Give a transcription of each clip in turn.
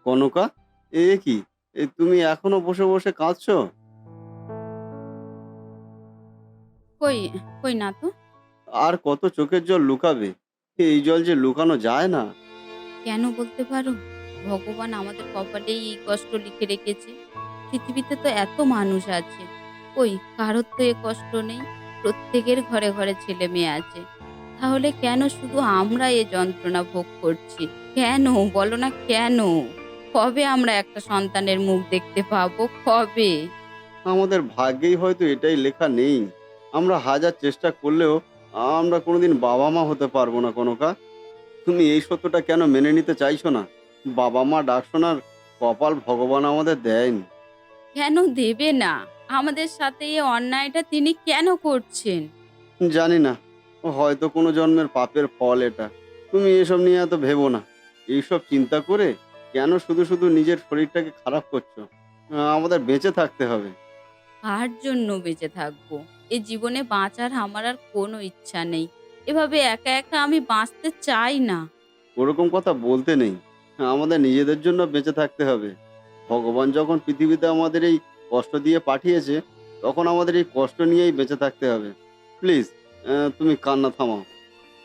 Concha, এ কি? তুমি এখনো বসে বসে কাঁদছো? কই, কই না তো। আর কত চোখের জল লুকাবে? এই জল যে লুকানো যায় না। কেন বলতে পারো? ভগবান আমাদের কপালেই এই কষ্ট লিখে রেখেছে। পৃথিবীতে তো এত মানুষ আছে। কই কারোর তো এ কষ্ট নেই। প্রত্যেকের ঘরে, ঘরে ছেলেমেয়ে আছে। তাহলে কেন শুধু আমরা এ যন্ত্রণা ভোগ করছি? কেন? বলো না কেন? কবে আমরা একটা সন্তানের মুখ দেখতে পাবো? কবে? আমাদের ভাগ্যেই হয়তো এটাই লেখা নেই। আমরা হাজার চেষ্টা করলেও আমরা কোনোদিন বাবা মা হতে পারবো না কনকা। তুমি এই সত্যটা কেন মেনে নিতে চাইছো না? বাবা মা ডাক শোনার কপাল ভগবান আমাদের দেয়নি। কেন দেবে না? আমাদের সাথে এ অন্যায়টা তিনি কেন করছেন? জানি না, হয়তো কোনো জন্মের পাপের ফল এটা। তুমি এসব নিয়ে এত ভেবো না। এইসব চিন্তা করে কেন শুধু শুধু নিজের শরীরটাকে খারাপ করছো? আমাদের বেঁচে থাকতে হবে। কার জন্য বেঁচে থাকবো? এ জীবনে বাঁচার আমার আর কোনো ইচ্ছা নেই। এভাবে একা, একা আমি বাঁচতে চাই না। ওরকম কথা বলতে নেই। আমাদের নিজেদের জন্য বেঁচে থাকতে হবে। ভগবান যখন পৃথিবীতে আমাদের এই কষ্ট দিয়ে পাঠিয়েছে, তখন আমাদের এই কষ্ট নিয়েই বেঁচে থাকতে হবে। প্লিজ, তুমি কান্না থামাও।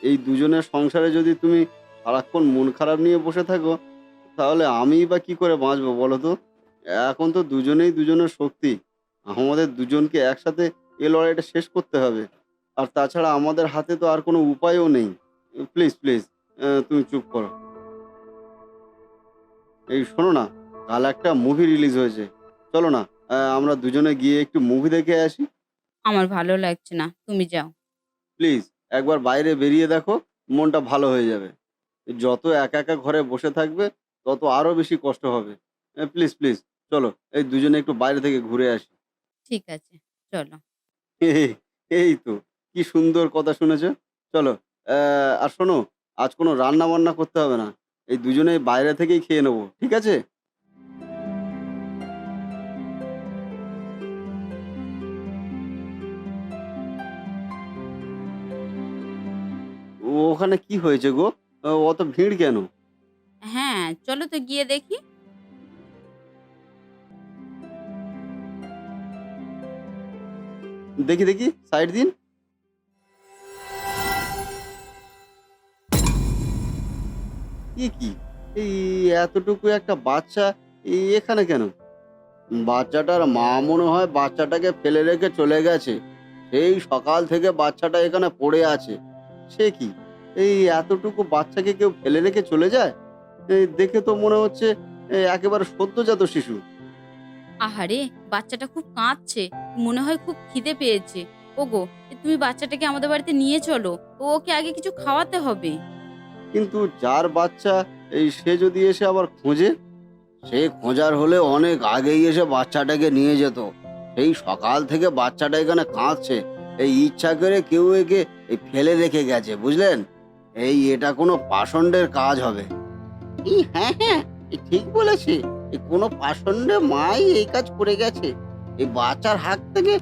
এই দুজনের সংসারে যদি তুমি সারাক্ষণ মন খারাপ নিয়ে বসে থাকো, তাহলে আমিই বা কি করে বাঁচবো বলো তো? এখন তো দুজনেই দুজনের শক্তি। আমাদের দুজনকে একসাথে এ লড়াইটা শেষ করতে হবে। আর তাছাড়া আমাদের হাতে তো আর কোনো উপায়ও নেই। প্লিজ, প্লিজ, তুমি চুপ করো। এই শোনো না, কাল একটা মুভি রিলিজ হয়েছে। চলো না, আমরা দুজনে গিয়ে একটু মুভি দেখে আসি। আমার ভালো লাগছে না। তুমি যাও। প্লিজ, একবার বাইরে বেরিয়ে দেখো, মনটা ভালো হয়ে যাবে। যত একা, একা ঘরে বসে থাকবে, তত আরো বেশি কষ্ট হবে। প্লিজ, প্লিজ, চলো এই দুজনে একটু বাইরে থেকে ঘুরে আসি। ঠিক আছে, চলো। এই এই তো, কি সুন্দর কথা শুনেছ। চলো, আর শোনো, আজ কোনো রান্না-বান্না করতে হবে না। এই দুজনেই বাইরে থেকেই খেয়ে নেবো। ঠিক আছে? ওখানে কি হয়েছে গো? অত ভিড় কেন? হ্যাঁ, চলো তো গিয়ে দেখি। দেখি, দেখি, সাইড দিন। এ কি? এই এতটুকু একটা বাচ্চা এখানে কেন? বাচ্চাটার মা মনে হয় বাচ্চাটাকে ফেলে রেখে চলে গেছে। সেই সকাল থেকে বাচ্চাটা এখানে পড়ে আছে। সে কি? এই এতটুকু বাচ্চাকে কেউ ফেলে রেখে চলে যায়? দেখে তো মনে হচ্ছে একেবারে সদ্যোজাত শিশু। আহারে! বাচ্চাটা খুব কাঁদছে। মনে হয় খুব খিদে পেয়েছে। ওগো, তুমি বাচ্চাটাকে আমাদের বাড়িতে নিয়ে চলো। ওকে আগে কিছু খাওয়াতে হবে। কিন্তু যার বাচ্চা, সে যদি এসে আবার খোঁজে? সে খোঁজার হলে অনেক আগেই এসে বাচ্চাটাকে নিয়ে যেত। সেই সকাল থেকে বাচ্চাটা এখানে কাঁদছে। এই ইচ্ছা করে কেউ একে ফেলে রেখে গেছে, বুঝলেন? এটা কোনো পাষণ্ডের কাজ হবে। হ্যাঁ, হ্যাঁ, ঠিক বলেছে। কোনো পাষণ্ডে মাই এই কাজ করে গেছে। এই বাচ্চার হাত থেকে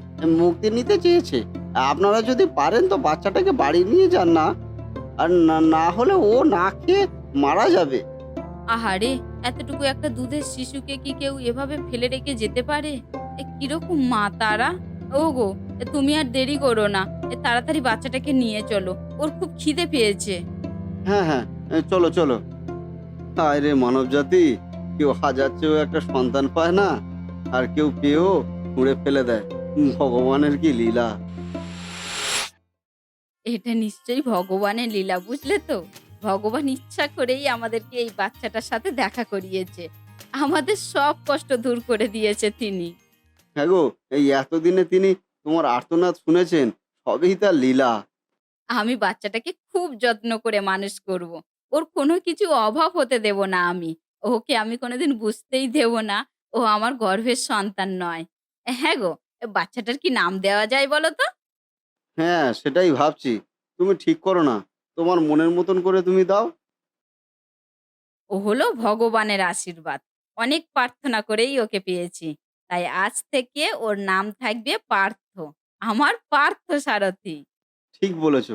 মুক্তি নিতে চেয়েছে। আপনারা যদি পারেন তো বাচ্চাটাকে বাড়ি নিয়ে যান না। আর না না হলে ও না খেয়ে মারা যাবে। আহারে! এতটুকু একটা দুধের শিশুকে কি কেউ এভাবে ফেলে রেখে যেতে পারে? কিরকম মা তারা? ওগো, তুমি আর দেরি করো না। তাড়াতাড়ি বাচ্চাটাকে নিয়ে চলো। ওর খুব খিদে পেয়েছে। হ্যাঁ, হ্যাঁ, চলো, চলো। হায় রে মানবজাতি! কেউ হাজার চেয়েও একটা সন্তান পায় না, আর কেউ পেয়েও ছুঁড়ে ফেলে দেয়। ভগবানের কি লীলা! এটা নিশ্চয়ই ভগবানের লীলা, বুঝলে তো? ভগবান ইচ্ছা করেই আমাদেরকে এই বাচ্চাটার সাথে দেখা করিয়েছে। আমাদের সব কষ্ট দূর করে দিয়েছে তিনি। হ্যাঁ গো, এই এতদিনে তিনি তোমার আর্তনাদ শুনেছেন, সবই তার লীলা। আমি বাচ্চাটাকে খুব যত্ন করে মানুষ করব। ওর কোনো কিছু অভাব হতে দেব না আমি। ওকে আমি কোনোদিন বুঝতেই দেব না ও আমার গর্ভের সন্তান নয়। হ্যাঁ গো, বাচ্চাটার কি নাম দেওয়া যায় বলো তো? হ্যাঁ, সেটাই ভাবছি। তুমি ঠিক করো না। তোমার মনের মতন করে তুমি দাও। ও হলো ভগবানের আশীর্বাদ। অনেক প্রার্থনা করেই ওকে পেয়েছি। তাই আজ থেকে ওর নাম থাকবে পার্থ। আমার পার্থ সারথি। ঠিক বলেছ।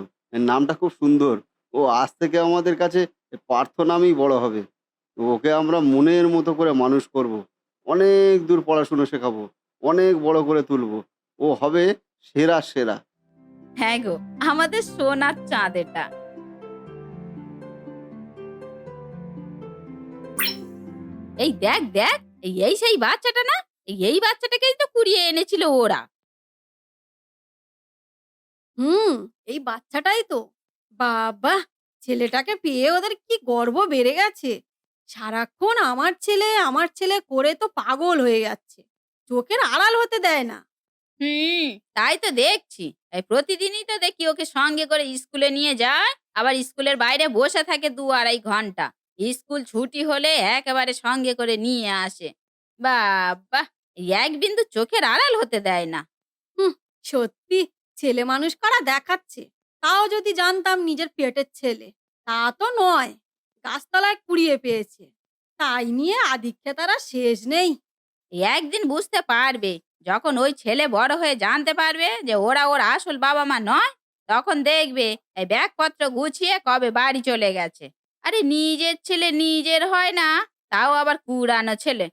নামটা খুব সুন্দর। ও আজ থেকে আমাদের কাছে পার্থ নামেই বড় হবে। তো ওকে আমরা মনের মতো করে মানুষ করব। অনেক দূর পড়াশুনো শেখাবো। অনেক বড় করে তুলবো। ও হবে সেরা, সেরা। হ্যাঁ গো, আমাদের সোনার চাঁদ এটা। এই দেখ, দেখ, এই সেই বাচ্চাটা না? এই বাচ্চাটাকেই তো কুড়িয়ে এনেছিল ওরা। হুম, এই বাচ্চাটাই তো। বাবা! ছেলেটাকে পেয়ে ওদের কি গর্ব বেড়ে গেছে। সারাক্ষণ আমার ছেলে করে তো পাগল হয়ে যাচ্ছে। চোখের আড়াল হতে দেয় না। হুম, তাই তো দেখছি। এই প্রতিদিনই তো দেখি ওকে সঙ্গে করে স্কুলে নিয়ে যায়, আবার স্কুলের বাইরে বসে থাকে ২-২.৫ ঘন্টা। স্কুল ছুটি হলে একেবারে সঙ্গে করে নিয়ে আসে। বাব্বাহ! এই এক বিন্দু চোখের আড়াল হতে দেয় না। হুঁ, সত্যি ছেলে মানুষ করা দেখাচ্ছে। তাও যদি জানতাম নিজের পেটের ছেলে। তা তো নয়। গাছতলায় কুড়িয়ে পেয়েছে। তাই নিয়ে আদিক্ষেতার আর শেষ নেই। এই একদিন বুঝতে পারবে, যখন ওই ছেলে বড় হয়ে জানতে পারবে যে ওরা ওর আসল বাবা-মা নয়, তখন দেখবে এই ব্যাগপত্র গুছিয়ে কবে বাড়ি চলে গেছে। আরে নিজের ছেলে নিজের হয় না, তাও আবার কুড়ানো ছেলে।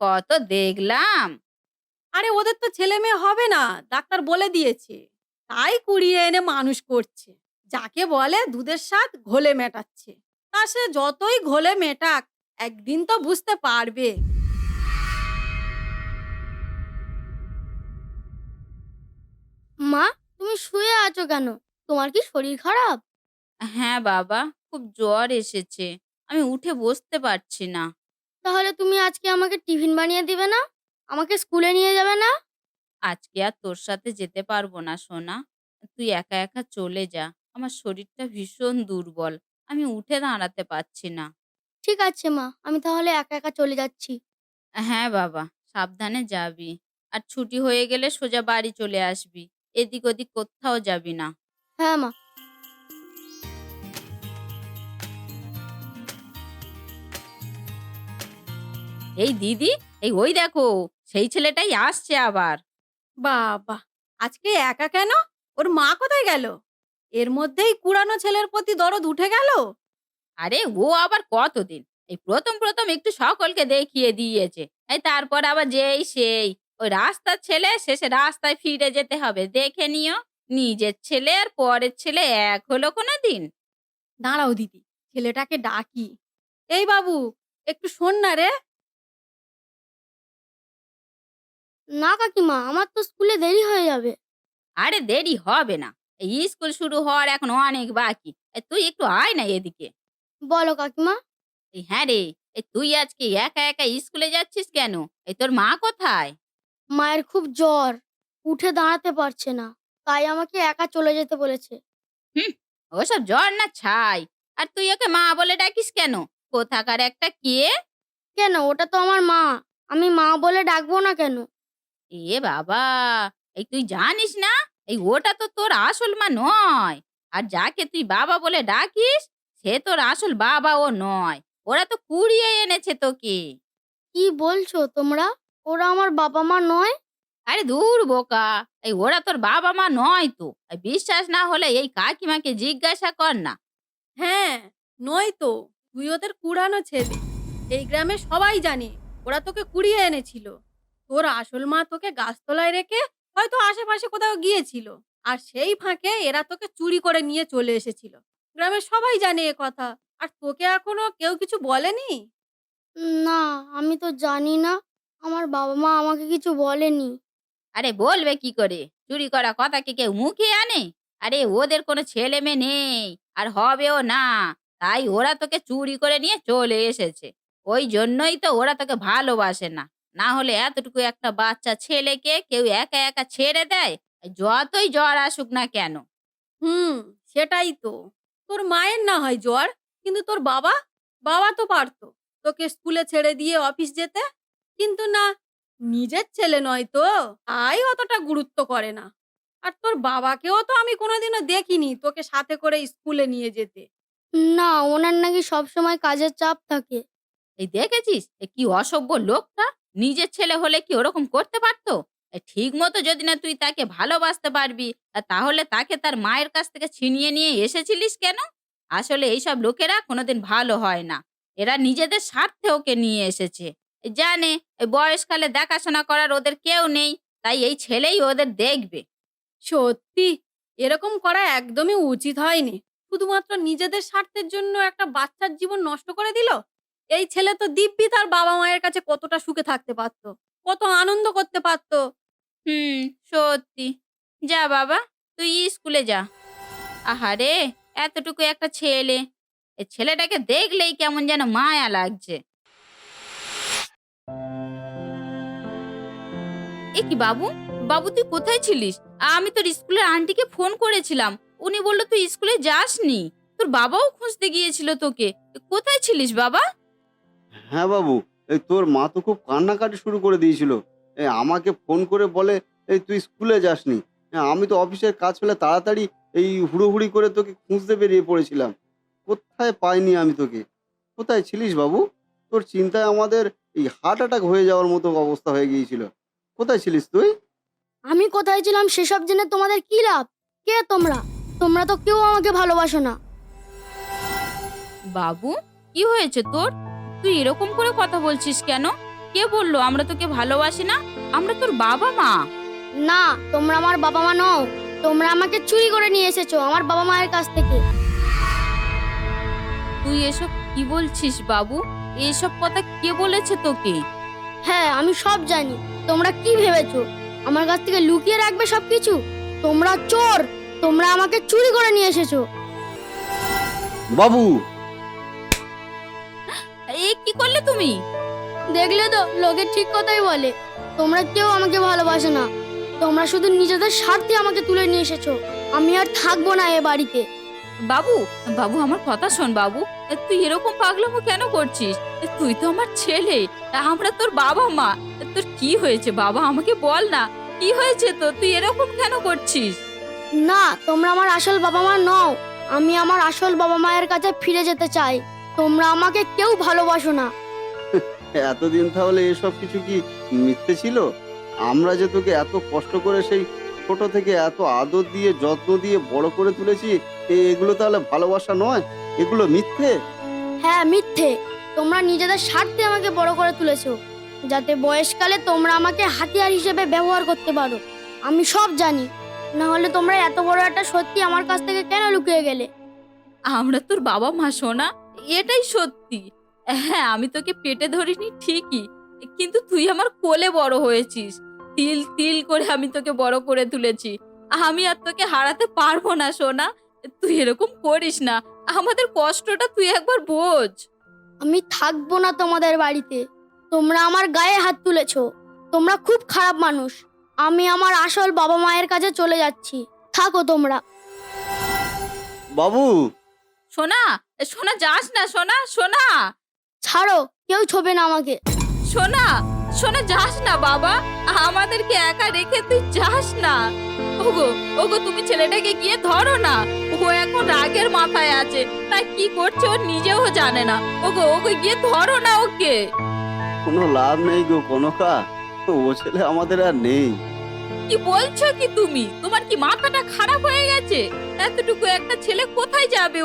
কত দেখলাম। আরে ওদের তো ছেলেমেয়ে হবে না, ডাক্তার বলে দিয়েছে। তাই কুড়িয়ে এনে মানুষ করছে। যাকে বলে দুধের স্বাদ ঘোলে মেটাচ্ছে। তা সে যতই ঘোলে মেটাক, একদিন তো বুঝতে পারবে। মা, তুমি শুয়ে আছো কেন? তোমার কি শরীর খারাপ? হ্যাঁ বাবা, খুব জ্বর এসেছে। আমি উঠে বসতে পারছি না। তাহলে তুমি আজকে আমাকে টিফিন বানিয়ে দিবে না? আমাকে স্কুলে নিয়ে যাবে না? আজকে আর তোর সাথে যেতে পারবো না সোনা। তুই একা একা চলে যা। আমার শরীরটা ভীষণ দুর্বল। আমি উঠে দাঁড়াতে পারছি না। ঠিক আছে মা, আমি তাহলে একা একা চলে যাচ্ছি। হ্যাঁ বাবা, সাবধানে যাবি। আর ছুটি হয়ে গেলে সোজা বাড়ি চলে আসবি। এদিক ওদিক কোত্থাও যাবি না। হ্যাঁ মা। এই দিদি, ওই দেখো, সেই ছেলেটাই আসছে আবার। বাবা! আজকে একা কেন? ওর মা কোথায় গেল? এর মধ্যেই কুড়ানো ছেলের প্রতি দরদ উঠে গেল? আরে ও আবার কতদিন? এই ১ম একটু সকলকে দেখিয়ে দিয়েছে। তারপর আবার যেই সেই। ওই রাস্তার ছেলে, শেষে রাস্তায় ফিরে যেতে হবে। দেখে নিও। নিজের ছেলে আর পরের ছেলে এক হলো কোনোদিন? দাঁড়াও দিদি, ছেলেটাকে ডাকি। এই বাবু, একটু শোন না রে। না কাকিমা, আমার তো স্কুলে দেরি হয়ে যাবে। আরে দেরি হবে না। এই স্কুল শুরু হওয়ার এখন অনেক বাকি। তুই একটু আয় না এদিকে। বলো কাকিমা। হ্যাঁ রে, তুই আজকে একা একা স্কুলে যাচ্ছিস কেন? তোর মা কোথায়? মায়ের খুব জ্বর, উঠে দাঁড়াতে পারছে না। তাই আমাকে একা চলে যেতে বলেছে। হুম, ওসব জ্বর না ছাই। আর তুই ওকে মা বলে ডাকিস কেন? কোথাকার একটা কে? কেন? ওটা তো আমার মা। আমি মা বলে ডাকবো না কেন? এ বাবা! তুই জানিস না? ওটা তো তোর আসল মা নয়। আর যাকে তুই বাবা বলে ডাকিস, সে তোর আসল বাবাও নয়। ওরা তো কুড়িয়ে এনেছে তোকে। কি বলছো তোমরা? ওরা আমার বাবা মা নয়? আরে ধুর বোকা! ওরা তোর বাবা-মা নয় তো। বিশ্বাস না হলে এই কাকিমাকে জিজ্ঞাসা কর না। হ্যাঁ, নয়তো। তুই ওদের কুড়ানো ছেলে। এই গ্রামে সবাই জানে ওরা তোকে কুড়িয়ে এনেছিল। তোর আসল মা তোকে গাছতলায় রেখে হয়তো আশেপাশে কোথাও গিয়েছিল। আর সেই ফাঁকে এরা তোকে চুরি করে নিয়ে চলে এসেছিল। গ্রামের সবাই জানে এ কথা। আর তোকে এখনো কেউ কিছু বলেনি? না, আমি তো জানি না। আমার বাবা মা আমাকে কিছু বলেনি। আরে বলবে কি করে? চুরি করা কথা কি কেউ মুখে আনে? আরে ওদের কোনো ছেলে-মেয়ে নেই, আর হবেও না। তাই ওরা তোকে চুরি করে নিয়ে চলে এসেছে। ওই জন্যই তো ওরা তোকে ভালোবাসে না। না হলে এতটুকু একটা বাচ্চা ছেলেকে কেউ একা একা ছেড়ে দেয়? যতই জ্বর আসুক না কেন? হুম, সেটাই তো। তোর মায়ের না হয় জ্বর, কিন্তু তোর বাবা? বাবা তো পারতো তোকে স্কুলে ছেড়ে দিয়ে অফিস যেতে। কিন্তু না, নিজের ছেলে নয় তো, তাই অতটা গুরুত্ব করে না। আর তোর বাবাকেও তো আমি কোনোদিনও দেখিনি তোকে সাথে করে স্কুলে নিয়ে যেতে। না, ওনার নাকি সবসময় কাজের চাপ থাকে। দেখেছিস? কি অসভ্য লোকটা! নিজের ছেলে হলে কি ওরকম করতে পারতো? ঠিক মতো যদি না তুই তাকে ভালোবাসতে পারবি, তাহলে তাকে তার মায়ের কাছ থেকে ছিনিয়ে নিয়ে এসেছিলিস কেন? আসলে এইসব লোকেরা কোনোদিন ভালো হয় না। এরা নিজেদের স্বার্থে ওকে নিয়ে এসেছে। জানে এই বয়সকালে দেখাশোনা করার ওদের কেউ নেই, তাই এই ছেলেই ওদের দেখবে। সত্যি এরকম করা একদমই উচিত হয়নি। শুধুমাত্র নিজেদের স্বার্থের জন্য একটা বাচ্চার জীবন নষ্ট করে দিল। এই ছেলে তো দিব্যি তার বাবা মায়ের কাছে কতটা সুখে থাকতে পারতো, কত আনন্দ করতে পারতো। হুম, সত্যি। যা বাবা, তুই স্কুলে যা। আহারে, এতটুকু একটা ছেলে, এই ছেলেটাকে দেখলেই কেমন যেন মায়া লাগছে। এ কি বাবু, বাবু তুই কোথায় ছিলিস? আমি তোর স্কুলের আন্টিকে ফোন করেছিলাম, উনি বললো তুই স্কুলে যাসনি। তোর বাবাও খুঁজতে গিয়েছিল তোকে। কোথায় ছিলিস বাবা? হ্যাঁ বাবু, এই তোর মা তো খুব কান্নাকাটি শুরু করে দিয়েছিল। আমাকে ফোন করে বলে, এই তুই স্কুলে যাসনি। আমি তো অফিসের কাজ ফেলে তাড়াতাড়ি এই হুড়োহুড়ি করে তোকে খুঁজতে বেরিয়ে পড়েছিলাম। কোথায় পাইনি আমি তোকে। কোথায় ছিলিস বাবু? তোর চিন্তায় আমাদের এই হার্ট অ্যাটাক হয়ে যাওয়ার মতো অবস্থা হয়ে গিয়েছিল। কোথায় ছিলিস তুই? আমি কোথায় ছিলাম সেসব জেনে তোমাদের কি লাভ? কে তোমরা? তোমরা তো কেউ আমাকে ভালোবাসো না। বাবু, কি হয়েছে তোর? তুই এরকম করে কথা বলছিস কেন? কে বললো আমরা তোকে ভালোবাসি না? আমরা তোর বাবা মা। না, তোমরা আমার বাবা মা নও। তোমরা আমাকে চুরি করে নিয়ে এসেছো আমার বাবা মায়ের কাছ থেকে। তুই এসব কি বলছিস বাবু? এসব কথা কে বলেছে তোকে? হ্যাঁ, আমি সব জানি। তোমরা কি ভেবেছো আমার কাছ থেকে লুকিয়ে রাখবে সবকিছু? তোমরা চোর। তোমরা আমাকে চুরি করে নিয়ে এসেছো। বাবু, এ কি করলে তুমি? দেখলে তো, লোকে ঠিক কথাই বলে। তোমরা কেউ আমাকে ভালোবাসে না। তোমরা শুধু নিজেদের স্বার্থে আমাকে তুলে নিয়ে এসেছো। আমি আর থাকবো না এ বাড়িতে। বাবু, বাবু আমার কথা শোন বাবু। তুই এরকম পাগলামো কেন করছিস? তুই তো আমার ছেলে, আমরা তোর বাবা মা। তোর কি হয়েছে বাবা, আমাকে বল না, কি হয়েছে তো? তুই এরকম কেন করছিস? না, তোমরা আমার আসল বাবা মা নও। আমি আমার আসল বাবা মায়ের কাছে ফিরে যেতে চাই। তোমরা আমাকে কেউ ভালোবাসো না। এতদিন তাহলে এসব কিছু কি মিথ্যে ছিল? আমরা যে তোকে এত কষ্ট করে সেই ছোট থেকে এত আদর দিয়ে যত্ন দিয়ে বড় করে তুলেছি, এগুলো তাহলে ভালোবাসা নয়, এগুলো মিথ্যে? হ্যাঁ, মিথ্যে। তোমরা নিজেদের স্বার্থে আমাকে বড় করে তুলেছো, যাতে বয়সকালে তোমরা আমাকে হাতিয়ার হিসেবে ব্যবহার করতে পারো। আমি সব জানি। না হলে তোমরা এত বড় একটা সত্যি আমার কাছ থেকে কেন লুকিয়ে গেলে? আমরা তোর বাবা মা সোনা, এটাই সত্যি। হ্যাঁ, আমি তোকে পেটে ধরিনি ঠিকই, কিন্তু তুই আমার কোলে বড় হয়েছিস। তিল তিল করে আমি তোকে বড় করে তুলেছি। আমি আর তোকে হারাতে পারবো না সোনা। তুই এরকম করিস না, আমাদের কষ্টটা তুই একবার বোঝ। আমি থাকবো না তোমাদের বাড়িতে। তোমরা আমার গায়ে হাত তুলেছো। তোমরা খুব খারাপ মানুষ। আমি আমার আসল বাবা মায়ের কাছে চলে যাচ্ছি। থাকো তোমরা। বাবু, সোনা, সোনা যাস না সোনা, সোনা, ছাড়ো, কেউ ছোবে না আমাকে। সোনা, সোনা যাস না বাবা, আমাদেরকে একা রেখে তুই যাস না। ওগো, ওগো তুমি ছেলেটাকে গিয়ে ধরো না। ও এখন রাগের মাথায় আছে, তাই কি করছে ও নিজেও জানে না। ওগো, ওগো গিয়ে ধরো না ওকে। কোনো লাভ নেই গো কনকা, ও ছেলে আমাদের আর নেই। কি বলছো কি তুমি? তোমার কি মাথাটা খারাপ হয়ে গেছে? এতটুকু একটা ছেলে কোথায় যাবে?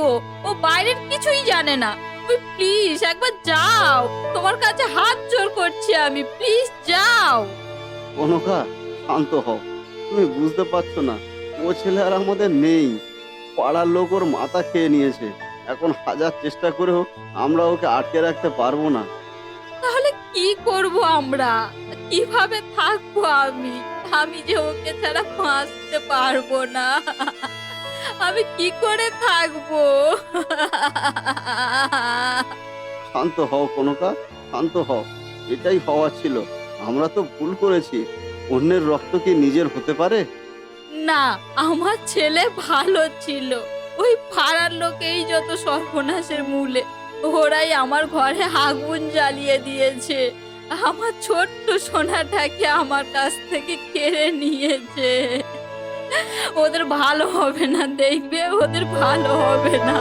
ও বাইরের কিছুই জানে না। তুমি প্লিজ একবার যাও, তোমার কাছে হাত জোড় করছি আমি, প্লিজ যাও। কনকা, শান্ত হও। তুমি বুঝতে পারছো না, ও ছেলে আর আমাদের নেই। পাড়ার লোক ওর মাথা খেয়ে নিয়েছে। এখন হাজার চেষ্টা করেও আমরা ওকে আটকে রাখতে পারবো না। তাহলে কি করব আমরা? কিভাবে থাকবো আমি? আমি যে ওকে ছাড়া বাঁচতে পারবো না। আমি কি করে থাকবো? শান্ত হও কনকা, শান্ত হও। এটাই হওয়া ছিল। আমরা তো ভুল করেছি। অন্যের রক্ত কি নিজের হতে পারে? না, আমার ছেলে ভালো ছিল। ওই পাড়ার লোকেই যত সর্বনাশের মূলে। ওরাই আমার ঘরে আগুন জ্বালিয়ে দিয়েছে। আমার ছোট্ট সোনাটাকে আমার কাছ থেকে কেড়ে নিয়েছে। ওদের ভালো হবে না, দেখবে ওদের ভালো হবে না।